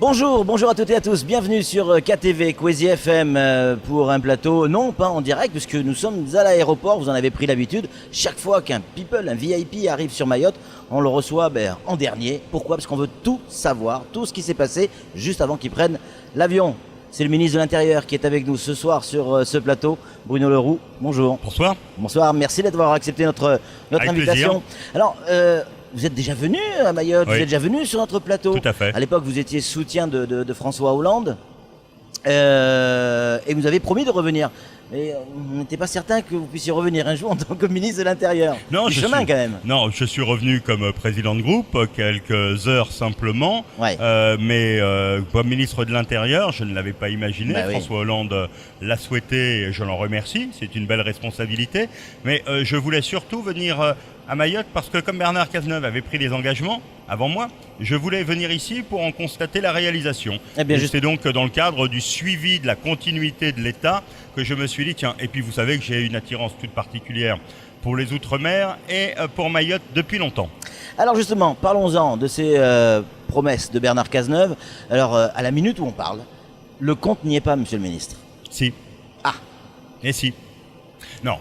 Bonjour à toutes et à tous, bienvenue sur KTV, Kwezi FM pour un plateau, non pas en direct puisque nous sommes à l'aéroport, vous en avez pris l'habitude, chaque fois qu'un people, un VIP arrive sur Mayotte, on le reçoit en dernier. Pourquoi ? Parce qu'on veut tout savoir, tout ce qui s'est passé juste avant qu'il prenne l'avion. C'est le ministre de l'Intérieur qui est avec nous ce soir sur ce plateau, Bruno Le Roux, bonjour. Bonsoir. Bonsoir, merci d'avoir accepté notre invitation. Plaisir. Alors, vous êtes déjà venu à Mayotte, Oui. vous êtes déjà venu sur notre plateau. Tout à fait. À l'époque, vous étiez soutien de François Hollande et vous avez promis de revenir. Mais on n'était pas certain que vous puissiez revenir un jour en tant que ministre de l'Intérieur. Non, Du chemin quand même. Non, je suis revenu comme président de groupe, quelques heures simplement, Ouais. mais comme ministre de l'Intérieur, je ne l'avais pas imaginé. Bah oui. François Hollande l'a souhaité et je l'en remercie, c'est une belle responsabilité. Mais je voulais surtout venir à Mayotte parce que comme Bernard Cazeneuve avait pris des engagements avant moi, je voulais venir ici pour en constater la réalisation. Eh bien, Et c'est donc dans le cadre du suivi de la continuité de l'État que je me suis dit, tiens, et puis vous savez que j'ai une attirance toute particulière pour les Outre-mer et pour Mayotte depuis longtemps. Alors justement, parlons-en de ces promesses de Bernard Cazeneuve. Alors, à la minute où on parle, le compte n'y est pas, monsieur le ministre. Si. Ah. Et si. Non.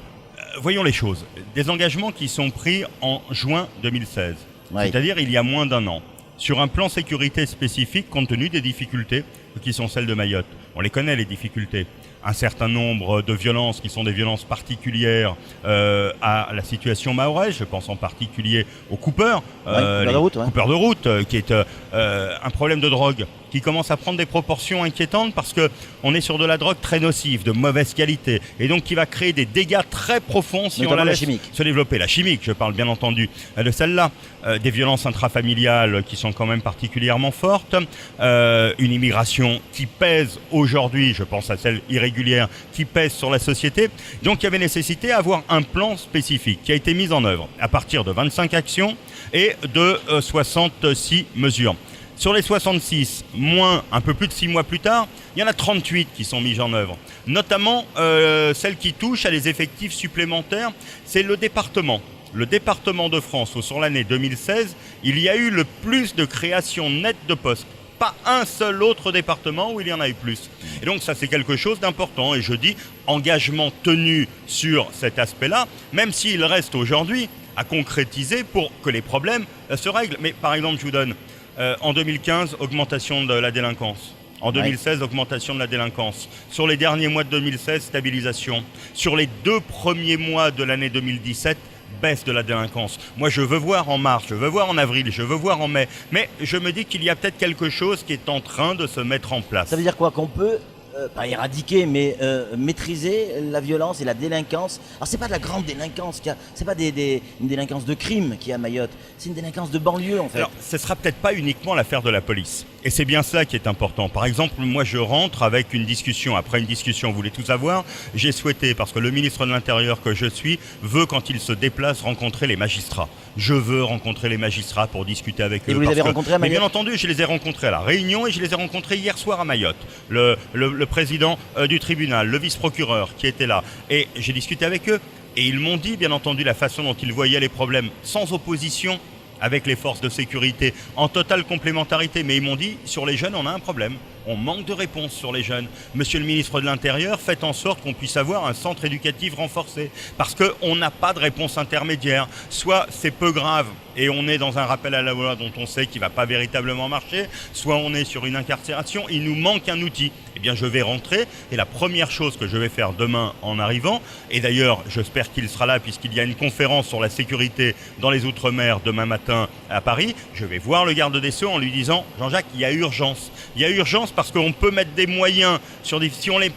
Voyons les choses. Des engagements qui sont pris en juin 2016, Oui. c'est-à-dire il y a moins d'un an, sur un plan sécurité spécifique compte tenu des difficultés qui sont celles de Mayotte. On les connaît, les difficultés. Un certain nombre de violences qui sont des violences particulières à la situation mahoraise. Je pense en particulier aux coupeurs, coupeurs de route, ouais. coupeurs de route, qui est un problème de drogue qui commence à prendre des proportions inquiétantes parce que on est sur de la drogue très nocive, de mauvaise qualité, et donc qui va créer des dégâts très profonds si Notamment on la la laisse chimique. se développer. La chimique, je parle bien entendu de celle-là. Des violences intrafamiliales qui sont quand même particulièrement fortes. Une immigration qui pèse aujourd'hui, je pense à celle irrégulière, qui pèse sur la société. Donc il y avait nécessité d'avoir un plan spécifique qui a été mis en œuvre à partir de 25 actions et de 66 mesures. Sur les 66, moins un peu plus de 6 mois plus tard, il y en a 38 qui sont mises en œuvre. Notamment celle qui touche à des effectifs supplémentaires, c'est le département. Le département de France, où sur l'année 2016, il y a eu le plus de créations nettes de postes. Pas un seul autre département où il y en a eu plus. Et donc ça c'est quelque chose d'important. Et je dis engagement tenu sur cet aspect-là, même s'il reste aujourd'hui à concrétiser pour que les problèmes se règlent. Mais par exemple, je vous donne, en 2015, augmentation de la délinquance. En 2016, augmentation de la délinquance. Sur les derniers mois de 2016, stabilisation. Sur les 2 premiers mois de l'année 2017, baisse de la délinquance. Moi, je veux voir en mars, je veux voir en avril, je veux voir en mai. Mais je me dis qu'il y a peut-être quelque chose qui est en train de se mettre en place. Ça veut dire quoi ? Qu'on peut, pas éradiquer, mais maîtriser la violence et la délinquance. Alors c'est pas de la grande délinquance, c'est pas une délinquance de crime qu'il y a à Mayotte, c'est une délinquance de banlieue en fait. Alors, ce ne sera peut-être pas uniquement l'affaire de la police. Et c'est bien ça qui est important. Par exemple, moi je rentre avec une discussion. Après une discussion, vous voulez tout savoir, j'ai souhaité, parce que le ministre de l'Intérieur que je suis, veut quand il se déplace rencontrer les magistrats. Je veux rencontrer les magistrats pour discuter avec eux. Et vous les avez rencontrés à Mayotte ? Mais bien entendu, je les ai rencontrés à La Réunion et je les ai rencontrés hier soir à Mayotte. Le président du tribunal, le vice-procureur qui était là. Et j'ai discuté avec eux et ils m'ont dit, bien entendu, la façon dont ils voyaient les problèmes sans opposition avec les forces de sécurité, en totale complémentarité. Mais ils m'ont dit, sur les jeunes, on a un problème. On manque de réponses sur les jeunes. Monsieur le ministre de l'Intérieur, faites en sorte qu'on puisse avoir un centre éducatif renforcé. Parce qu'on n'a pas de réponse intermédiaire. Soit c'est peu grave et on est dans un rappel à la loi dont on sait qu'il ne va pas véritablement marcher, soit on est sur une incarcération, il nous manque un outil. Eh bien je vais rentrer et la première chose que je vais faire demain en arrivant, et d'ailleurs j'espère qu'il sera là puisqu'il y a une conférence sur la sécurité dans les Outre-mer demain matin à Paris, je vais voir le garde des Sceaux en lui disant « Jean-Jacques, il y a urgence. Il y a urgence parce qu'on peut mettre des moyens sur des, si on les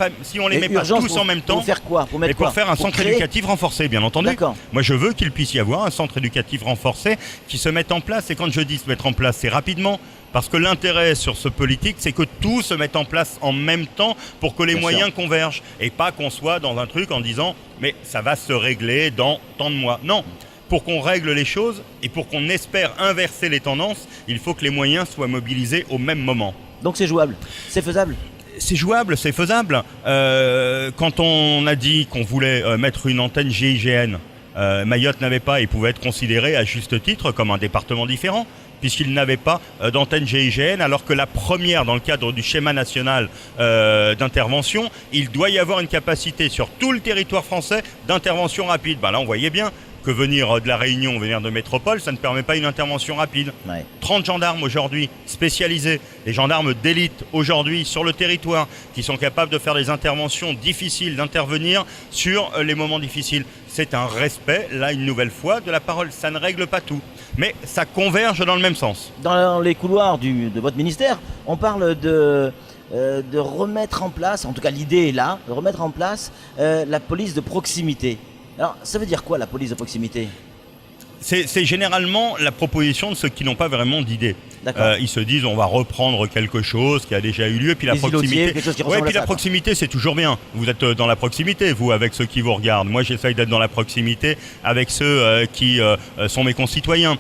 met pas tous en même temps. Pour faire quoi ? Pour mettre quoi ? Pour faire un centre éducatif renforcé, bien entendu. D'accord. Moi, je veux qu'il puisse y avoir un centre éducatif renforcé qui se mette en place. Et quand je dis se mettre en place, c'est rapidement. Parce que l'intérêt sur ce politique, c'est que tout se mette en place en même temps pour que les moyens convergent. Et pas qu'on soit dans un truc en disant « mais ça va se régler dans tant de mois ». Non. Pour qu'on règle les choses et pour qu'on espère inverser les tendances, il faut que les moyens soient mobilisés au même moment. Donc c'est jouable, c'est faisable. C'est jouable, c'est faisable. Quand on a dit qu'on voulait mettre une antenne GIGN, Mayotte n'avait pas et pouvait être considéré à juste titre comme un département différent. puisqu'ils n'avaient pas d'antenne GIGN, alors que la première, dans le cadre du schéma national d'intervention, il doit y avoir une capacité sur tout le territoire français d'intervention rapide. Là, on voyait bien que venir de la Réunion, venir de métropole, ça ne permet pas une intervention rapide. Ouais. 30 gendarmes aujourd'hui spécialisés, les gendarmes d'élite aujourd'hui sur le territoire, qui sont capables de faire des interventions difficiles, d'intervenir sur les moments difficiles. C'est un respect, là une nouvelle fois, de la parole. Ça ne règle pas tout, mais ça converge dans le même sens. Dans les couloirs de votre ministère, on parle de remettre en place, en tout cas l'idée est là, de remettre en place la police de proximité. Alors, ça veut dire quoi la police de proximité ? C'est généralement la proposition de ceux qui n'ont pas vraiment d'idée. Ils se disent on va reprendre quelque chose qui a déjà eu lieu, puis la proximité. La proximité, c'est toujours bien. Vous êtes dans la proximité, vous, avec ceux qui vous regardent. Moi, j'essaye d'être dans la proximité avec ceux qui sont mes concitoyens.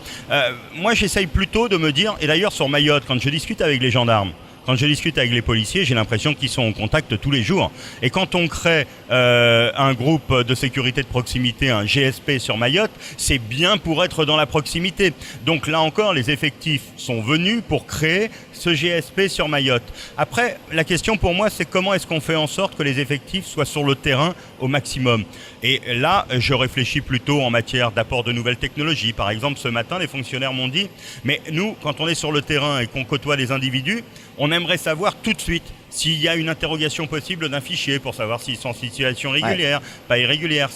Moi, j'essaye plutôt de me dire, et d'ailleurs sur Mayotte, quand je discute avec les gendarmes, quand je discute avec les policiers, j'ai l'impression qu'ils sont en contact tous les jours. Et quand on crée un groupe de sécurité de proximité, un GSP sur Mayotte, c'est bien pour être dans la proximité. Donc là encore, les effectifs sont venus pour créer ce GSP sur Mayotte. Après, la question pour moi, c'est comment est-ce qu'on fait en sorte que les effectifs soient sur le terrain au maximum. Et là, je réfléchis plutôt en matière d'apport de nouvelles technologies. Par exemple, ce matin, les fonctionnaires m'ont dit, mais nous, quand on est sur le terrain et qu'on côtoie les individus, on aimerait savoir tout de suite s'il y a une interrogation possible d'un fichier pour savoir s'ils sont en situation régulière, pas irrégulière.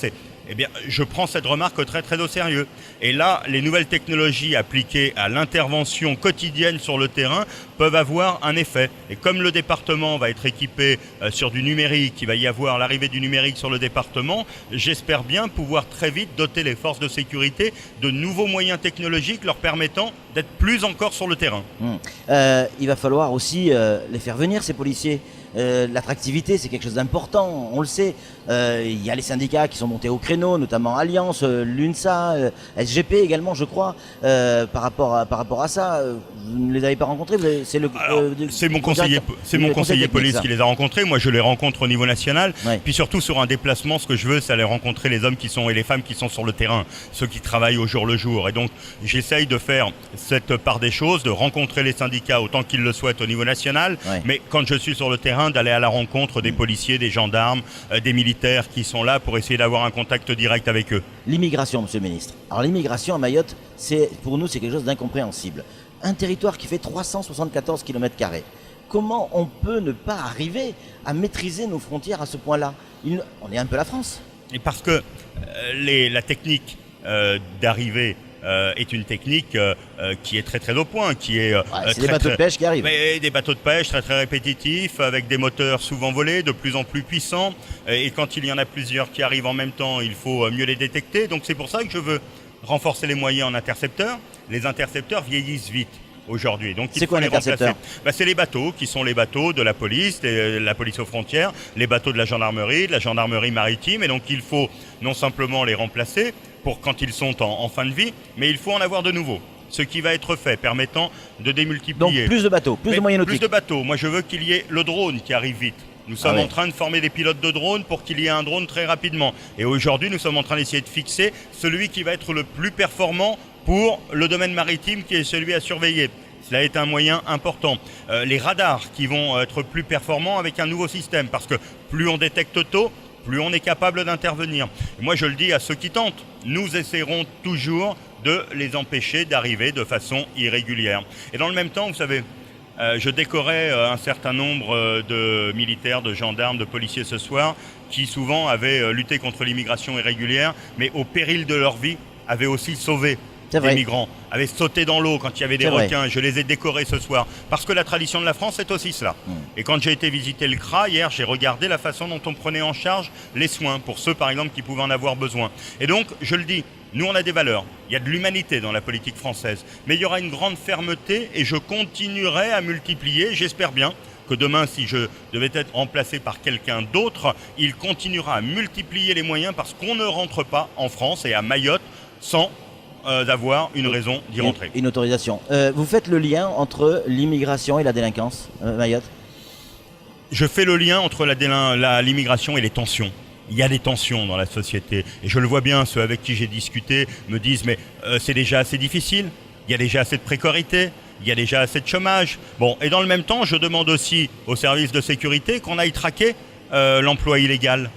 Eh bien, je prends cette remarque très très au sérieux. Et là, les nouvelles technologies appliquées à l'intervention quotidienne sur le terrain peuvent avoir un effet. Et comme le département va être équipé sur du numérique, il va y avoir l'arrivée du numérique sur le département, j'espère bien pouvoir très vite doter les forces de sécurité de nouveaux moyens technologiques leur permettant d'être plus encore sur le terrain. Il va falloir aussi les faire venir, ces policiers. L'attractivité, c'est quelque chose d'important, on le sait. Il y a les syndicats qui sont montés au créneau, notamment Alliance, l'UNSA, SGP également, je crois. Par rapport à ça, vous ne les avez pas rencontrés? C'est mon conseiller police qui les a rencontrés. Moi, je les rencontre au niveau national. Ouais. Puis surtout, sur un déplacement, ce que je veux, c'est aller rencontrer les hommes et les femmes qui sont sur le terrain, ceux qui travaillent au jour le jour. Et donc, j'essaye de faire cette part des choses, de rencontrer les syndicats autant qu'ils le souhaitent au niveau national. Ouais. Mais quand je suis sur le terrain, d'aller à la rencontre des policiers, des gendarmes, des militaires qui sont là pour essayer d'avoir un contact direct avec eux. L'immigration, monsieur le ministre. Alors l'immigration à Mayotte, pour nous, c'est quelque chose d'incompréhensible. Un territoire qui fait 374 km². Comment on peut ne pas arriver à maîtriser nos frontières à ce point-là? On est un peu la France. Et parce que la technique d'arrivée est une technique qui est très très au point, qui est c'est des bateaux de pêche qui arrivent. Des bateaux de pêche très très répétitifs, avec des moteurs souvent volés, de plus en plus puissants. Et quand il y en a plusieurs qui arrivent en même temps, il faut mieux les détecter. Donc c'est pour ça que je veux renforcer les moyens en intercepteurs. Les intercepteurs vieillissent vite aujourd'hui. Donc c'est quoi un intercepteur? C'est les bateaux qui sont les bateaux de la police, la police aux frontières, les bateaux de la gendarmerie maritime. Et donc il faut non simplement les remplacer pour quand ils sont en fin de vie, mais il faut en avoir de nouveaux. Ce qui va être fait, permettant de démultiplier. Donc plus de bateaux, plus de moyens nautiques. Plus de bateaux. Moi, je veux qu'il y ait le drone qui arrive vite. Nous sommes en train de former des pilotes de drone pour qu'il y ait un drone très rapidement. Et aujourd'hui, nous sommes en train d'essayer de fixer celui qui va être le plus performant pour le domaine maritime, qui est celui à surveiller. Cela est un moyen important. Les radars qui vont être plus performants avec un nouveau système, parce que plus on détecte tôt, plus on est capable d'intervenir. Et moi, je le dis à ceux qui tentent, nous essaierons toujours de les empêcher d'arriver de façon irrégulière. Et dans le même temps, vous savez, je décorais un certain nombre de militaires, de gendarmes, de policiers ce soir, qui souvent avaient lutté contre l'immigration irrégulière, mais au péril de leur vie, avaient aussi sauvé des migrants, avaient sauté dans l'eau quand il y avait des requins. Je les ai décorés ce soir, parce que la tradition de la France est aussi cela. Et quand j'ai été visiter le CRA hier, j'ai regardé la façon dont on prenait en charge les soins, pour ceux par exemple qui pouvaient en avoir besoin. Et donc, je le dis, nous on a des valeurs, il y a de l'humanité dans la politique française, mais il y aura une grande fermeté et je continuerai à multiplier, j'espère bien, que demain, si je devais être remplacé par quelqu'un d'autre, il continuera à multiplier les moyens parce qu'on ne rentre pas en France et à Mayotte sans d'avoir une raison d'y rentrer. Une autorisation. Vous faites le lien entre l'immigration et la délinquance, Mayotte? Je fais le lien entre l'immigration et les tensions. Il y a des tensions dans la société. Et je le vois bien, ceux avec qui j'ai discuté me disent « mais c'est déjà assez difficile ». il y a déjà assez de précarité, il y a déjà assez de chômage. Bon, et dans le même temps, je demande aussi aux services de sécurité qu'on aille traquer l'emploi illégal.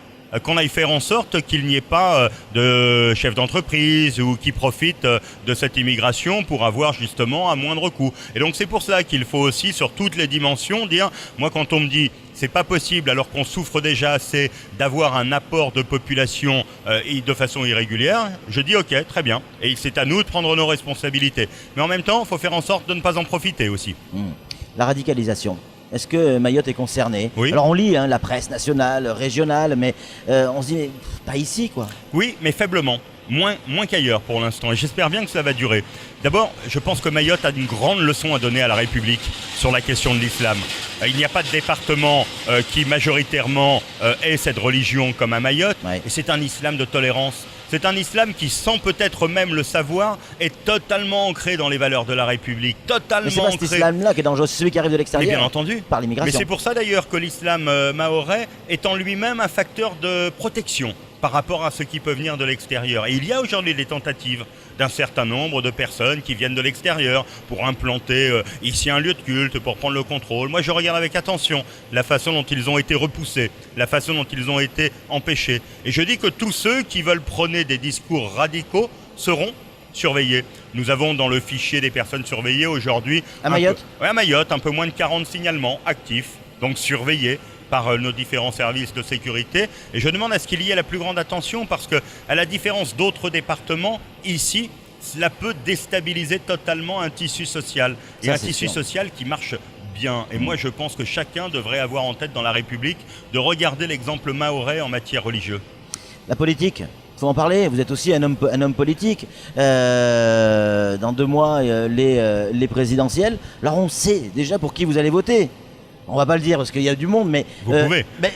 Qu'on aille faire en sorte qu'il n'y ait pas de chefs d'entreprise ou qui profitent de cette immigration pour avoir justement un moindre coût. Et donc c'est pour ça qu'il faut aussi sur toutes les dimensions dire, moi quand on me dit c'est pas possible alors qu'on souffre déjà assez d'avoir un apport de population de façon irrégulière, je dis ok, très bien. Et c'est à nous de prendre nos responsabilités. Mais en même temps, il faut faire en sorte de ne pas en profiter aussi. La radicalisation. Est-ce que Mayotte est concernée? Oui. Alors on lit la presse nationale, régionale, mais on se dit mais, pas ici quoi. Oui, mais faiblement. Moins qu'ailleurs pour l'instant. Et j'espère bien que ça va durer. D'abord, je pense que Mayotte a une grande leçon à donner à la République sur la question de l'islam. Il n'y a pas de département qui majoritairement ait cette religion comme à Mayotte. Ouais. Et c'est un islam de tolérance. C'est un islam qui, sans peut-être même le savoir, est totalement ancré dans les valeurs de la République. Totalement Mais c'est pas cet ancré. islam-là qui est dangereux, c'est celui qui arrive de Mais l'extérieur. bien entendu. Par Mais l'immigration. c'est pour ça d'ailleurs que l'islam mahorais est en lui-même un facteur de protection par rapport à ceux qui peuvent venir de l'extérieur. Et il y a aujourd'hui des tentatives d'un certain nombre de personnes qui viennent de l'extérieur pour implanter ici un lieu de culte, pour prendre le contrôle. Moi, je regarde avec attention la façon dont ils ont été repoussés, la façon dont ils ont été empêchés. Et je dis que tous ceux qui veulent prôner des discours radicaux seront surveillés. Nous avons dans le fichier des personnes surveillées aujourd'hui... À Mayotte ? À Mayotte, un peu moins de 40 signalements actifs, donc surveillés par nos différents services de sécurité. Et je demande à ce qu'il y ait la plus grande attention parce que, à la différence d'autres départements, ici, cela peut déstabiliser totalement un tissu social. Et un tissu social qui marche bien. Et moi, je pense que chacun devrait avoir en tête dans la République de regarder l'exemple mahorais en matière religieuse. La politique, il faut en parler, vous êtes aussi un homme politique. Dans 2 mois, les présidentielles. Alors on sait déjà pour qui vous allez voter. On va pas le dire parce qu'il y a du monde, mais... Vous pouvez. Mais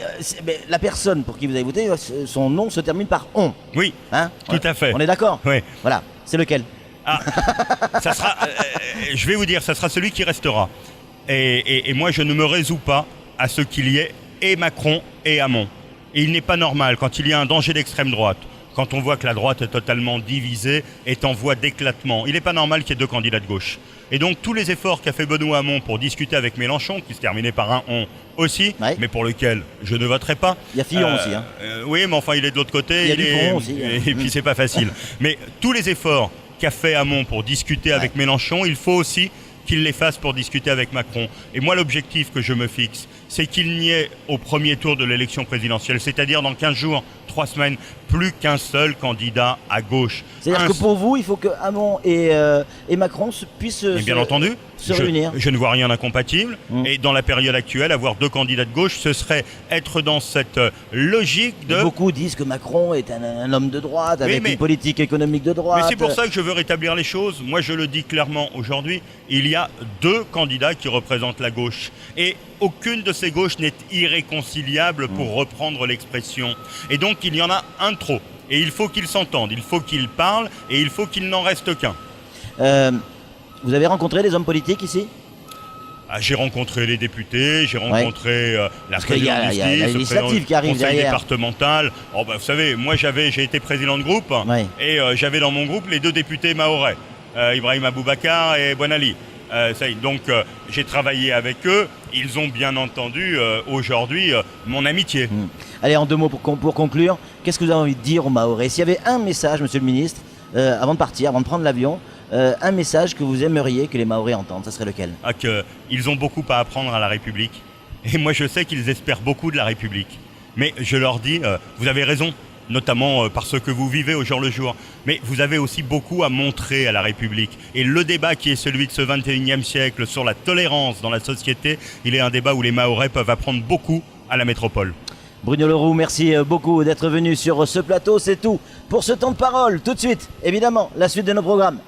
la personne pour qui vous allez voter, son nom se termine par « on ». Oui, Hein, tout à fait. On est d'accord? Oui. Voilà, c'est lequel? Ah, ça sera, je vais vous dire, ça sera celui qui restera. Et moi, je ne me résous pas à ce qu'il y ait et Macron et Hamon. Et il n'est pas normal, quand il y a un danger d'extrême droite, quand on voit que la droite est totalement divisée, est en voie d'éclatement, il n'est pas normal qu'il y ait 2 candidats de gauche. Et donc tous les efforts qu'a fait Benoît Hamon pour discuter avec Mélenchon, qui se terminait par un « on » aussi, Ouais. mais pour lequel je ne voterai pas. Il y a Fillon aussi. Hein. Oui, mais enfin il est de l'autre côté. Il y a Dupont aussi. Et puis c'est pas facile. Mais tous les efforts qu'a fait Hamon pour discuter avec Mélenchon, il faut aussi qu'il les fasse pour discuter avec Macron. Et moi, l'objectif que je me fixe, c'est qu'il n'y ait au premier tour de l'élection présidentielle, c'est-à-dire dans 15 jours, 3 semaines, plus qu'un seul candidat à gauche. C'est-à-dire que pour vous, il faut que Hamon et Macron puissent bien entendu, se réunir. Je ne vois rien d'incompatible. Et dans la période actuelle, avoir 2 candidats de gauche, ce serait être dans cette logique de... Beaucoup disent que Macron est un homme de droite, avec une politique économique de droite. Mais c'est pour ça que je veux rétablir les choses. Moi, je le dis clairement aujourd'hui, il y a 2 candidats qui représentent la gauche. Et aucune de ces gauches n'est irréconciliable, pour reprendre l'expression. Et donc, il y en a un trop. Et il faut qu'ils s'entendent, il faut qu'ils parlent, et il faut qu'il n'en reste qu'un. Vous avez rencontré des hommes politiques ici? J'ai rencontré les députés, j'ai rencontré la présidente du Il y a la législative qui arrive conseil derrière. départemental. Oh, vous savez, moi j'ai été président de groupe, et j'avais dans mon groupe les 2 députés mahorais, Ibrahim Aboubacar et Bonali. Donc j'ai travaillé avec eux, ils ont bien entendu aujourd'hui mon amitié. Allez, en 2 mots pour conclure, qu'est-ce que vous avez envie de dire aux Mahorais? S'il y avait un message, monsieur le ministre, avant de partir, avant de prendre l'avion, un message que vous aimeriez que les Mahorais entendent, ça serait lequel? Qu'ils ont beaucoup à apprendre à la République. Et moi je sais qu'ils espèrent beaucoup de la République. Mais je leur dis, vous avez raison, notamment par ce que vous vivez au jour le jour. Mais vous avez aussi beaucoup à montrer à la République. Et le débat qui est celui de ce 21e siècle sur la tolérance dans la société, il est un débat où les Mahorais peuvent apprendre beaucoup à la métropole. Bruno Leroux, merci beaucoup d'être venu sur ce plateau. C'est tout pour ce temps de parole. Tout de suite, évidemment, la suite de nos programmes.